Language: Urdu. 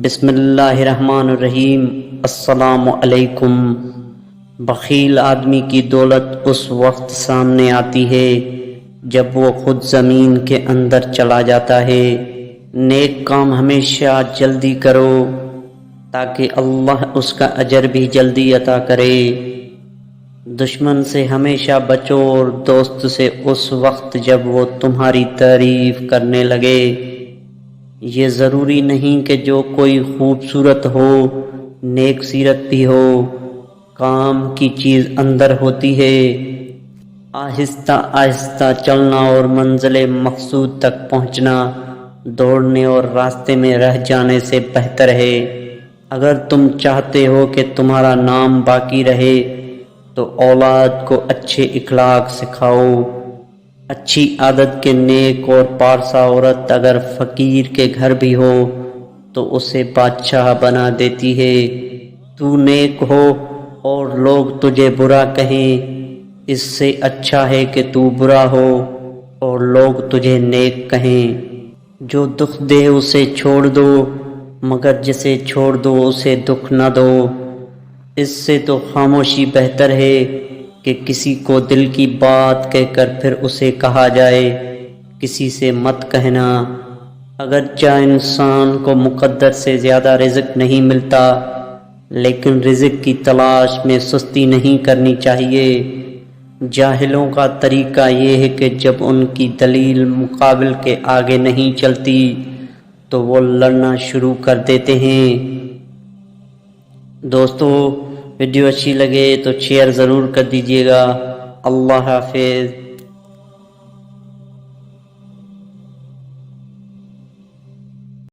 بسم اللہ الرحمن الرحیم۔ السلام علیکم۔ بخیل آدمی کی دولت اس وقت سامنے آتی ہے جب وہ خود زمین کے اندر چلا جاتا ہے۔ نیک کام ہمیشہ جلدی کرو تاکہ اللہ اس کا اجر بھی جلدی عطا کرے۔ دشمن سے ہمیشہ بچو اور دوست سے اس وقت جب وہ تمہاری تعریف کرنے لگے۔ یہ ضروری نہیں کہ جو کوئی خوبصورت ہو نیک سیرت بھی ہو، کام کی چیز اندر ہوتی ہے۔ آہستہ آہستہ چلنا اور منزل مقصود تک پہنچنا دوڑنے اور راستے میں رہ جانے سے بہتر ہے۔ اگر تم چاہتے ہو کہ تمہارا نام باقی رہے تو اولاد کو اچھے اخلاق سکھاؤ۔ اچھی عادت کے نیک اور پارسا عورت اگر فقیر کے گھر بھی ہو تو اسے بادشاہ بنا دیتی ہے۔ تو نیک ہو اور لوگ تجھے برا کہیں، اس سے اچھا ہے کہ تو برا ہو اور لوگ تجھے نیک کہیں۔ جو دکھ دے اسے چھوڑ دو، مگر جسے چھوڑ دو اسے دکھ نہ دو۔ اس سے تو خاموشی بہتر ہے کہ کسی کو دل کی بات کہہ کر پھر اسے کہا جائے۔ کسی سے مت کہنا۔ اگرچہ انسان کو مقدر سے زیادہ رزق نہیں ملتا، لیکن رزق کی تلاش میں سستی نہیں کرنی چاہیے۔ جاہلوں کا طریقہ یہ ہے کہ جب ان کی دلیل مقابل کے آگے نہیں چلتی تو وہ لڑنا شروع کر دیتے ہیں۔ دوستو، ویڈیو اچھی لگے تو شیئر ضرور کر دیجیے گا۔ اللہ حافظ۔